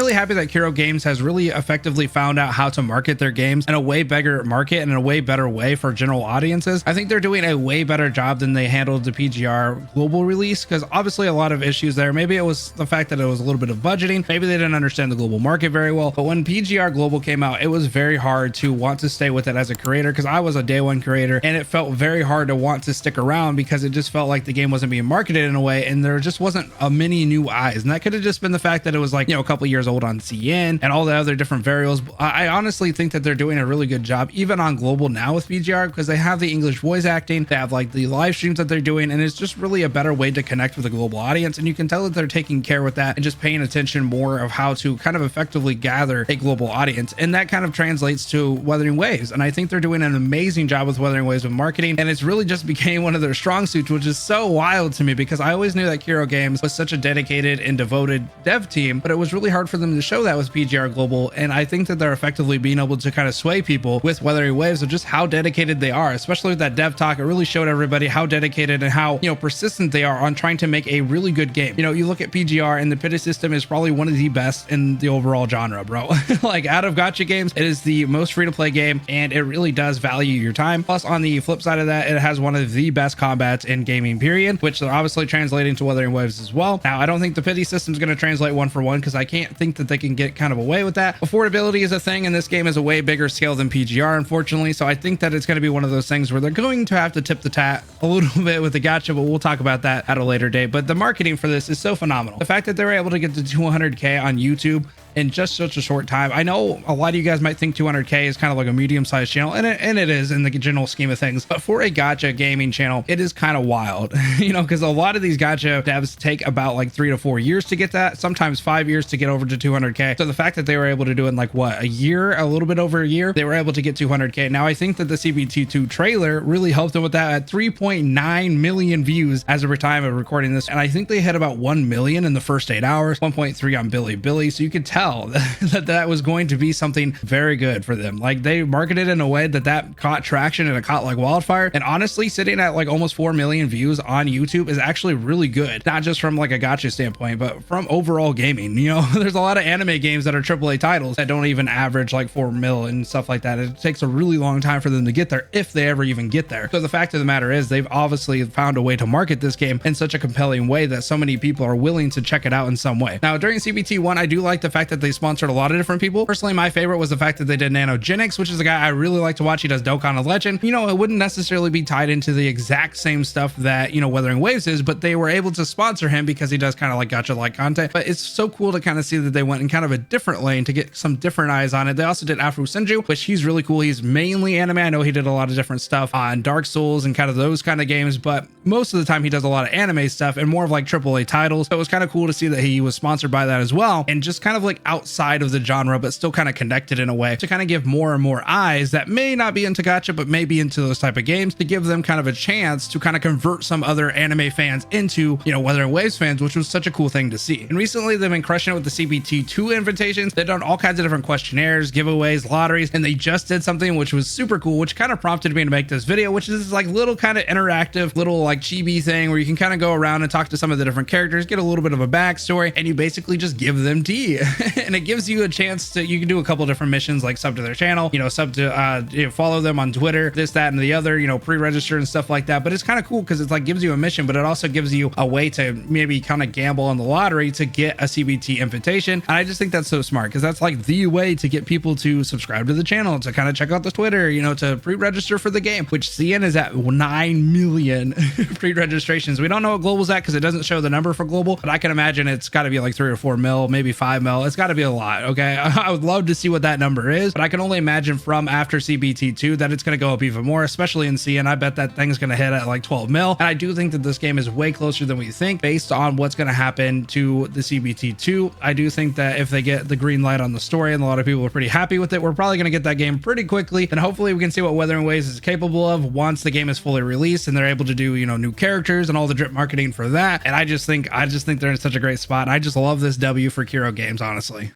really happy that Kiro Games has really effectively found out how to market their games in a way bigger market and in a way better way for general audiences. I think they're doing a way better job than they handled the PGR global release, because obviously a lot of issues there. Maybe it was the fact that it was a little bit of budgeting. Maybe they didn't understand the global market very well. But when PGR Global came out, it was very hard to want to stay with it as a creator, because I was a day one creator and it felt very hard to want to stick around because it just felt like the game wasn't being marketed in a way and there just wasn't a many new eyes. And that could have just been the fact that it was like, you know, a couple years old on CN and all the other different variables. I honestly think that they're doing a really good job even on global now with PGR, because they have the English voice acting, they have like the live streams that they're doing, and it's just really a better way to connect with a global audience. And you can tell that they're taking care with that and just paying attention more of how to kind of effectively gather a global audience. And that kind of translates to Wuthering Waves. And I think they're doing an amazing job with Wuthering Waves with marketing. And it's really just became one of their strong suits, which is so wild to me, because I always knew that Kiro Games was such a dedicated and devoted dev team, but it was really hard for them to show that with PGR Global. And I think that they're effectively being able to kind of sway people with Wuthering Waves of just how dedicated they are, especially with that dev talk. It really showed everybody how dedicated and how, you know, persistent they are on trying to make a really good game. You know, you look at PGR and the pity system is probably one of the best in the overall genre, bro. Like out of gacha games, it is the most free to play game and it really does value your time. Plus on the flip side of that, it has one of the best combats in gaming period, which they're obviously translating to Wuthering Waves as well. Now, I don't think the pity system is going to translate one for one, because I can't think that they can get kind of away with that. Affordability is a thing, and this game is a way bigger scale than PGR, unfortunately. So I think that it's going to be one of those things where they're going to have to tip the tat a little bit with the gacha, but we'll talk about that at a later date. But the marketing for this is so phenomenal. The fact that they were able to get to 200K on YouTube in just such a short time. I know a lot of you guys might think 200K is kind of like a medium-sized channel, and it is in the general scheme of things, but for a gacha gaming channel, it is kind of wild, you know, because a lot of these gacha devs take about like 3 to 4 years to get that, sometimes 5 years to get over to 200K. So the fact that they were able to do it in like what, a year, a little bit over a year, they were able to get 200K. Now I think that the CBT2 trailer really helped them with that at 3.9 million views as of the time of recording this, and I think they hit about 1 million in the first 8 hours, 1.3 on Bilibili. So you could tell that was going to be something very good for them. Like they marketed in a way that caught traction and it caught like wildfire. And honestly, sitting at like almost 4 million views on YouTube is actually really good, not just from like a gacha standpoint, but from overall gaming. You know, there's a lot of anime games that are AAA titles that don't even average like 4 mil and stuff like that. It takes a really long time for them to get there, if they ever even get there. So the fact of the matter is they've obviously found a way to market this game in such a compelling way that so many people are willing to check it out in some way. Now during CBT1, I do like the fact that they sponsored a lot of different people. Personally, my favorite was the fact that they did Nanogenics, which is a guy I really like to watch. He does Dokkan of Legend. You know, it wouldn't necessarily be tied into the exact same stuff that, you know, Wuthering Waves is, but they were able to sponsor him because he does kind of like gacha like content. But it's so cool to kind of see that they went in kind of a different lane to get some different eyes on it. They also did Afro Senju, which he's really cool. He's mainly anime. I know he did a lot of different stuff on Dark Souls and kind of those kind of games, but most of the time he does a lot of anime stuff and more of like AAA titles. So it was kind of cool to see that he was sponsored by that as well, and just kind of like outside of the genre, but still kind of connected in a way to kind of give more and more eyes that may not be into gacha, but maybe into those type of games, to give them kind of a chance to kind of convert some other anime fans into, you know, Wuthering Waves fans, which was such a cool thing to see. And recently they've been crushing it with the CBT2 invitations. They've done all kinds of different questionnaires, giveaways, lotteries, and they just did something which was super cool, which kind of prompted me to make this video, which is like little kind of interactive little like chibi thing where you can kind of go around and talk to some of the different characters, get a little bit of a backstory, and you basically just give them tea. And it gives you a chance to, you can do a couple different missions, like sub to their channel, you know, sub to you know, follow them on Twitter, this, that, and the other, you know, pre-register and stuff like that. But it's kind of cool because it's like gives you a mission, but it also gives you a way to maybe kind of gamble on the lottery to get a CBT invitation. And I just think that's so smart, because that's like the way to get people to subscribe to the channel, to kind of check out the Twitter, you know, to pre-register for the game, which CN is at 9 million pre-registrations. We don't know what global's at because it doesn't show the number for global, but I can imagine it's got to be like 3 or 4 mil, maybe 5 mil. It's got to be a lot. Okay, I would love to see what that number is, but I can only imagine from after CBT2 that it's going to go up even more, especially in CN. I bet that thing's going to hit at like 12 mil. And I do think that this game is way closer than we think based on what's going to happen to the CBT2. I do think that if they get the green light on the story and a lot of people are pretty happy with it, we're probably going to get that game pretty quickly. And hopefully we can see what Wuthering Waves is capable of once the game is fully released and they're able to do, you know, new characters and all the drip marketing for that. And I just think they're in such a great spot. I just love this W for Kiro Games, honestly.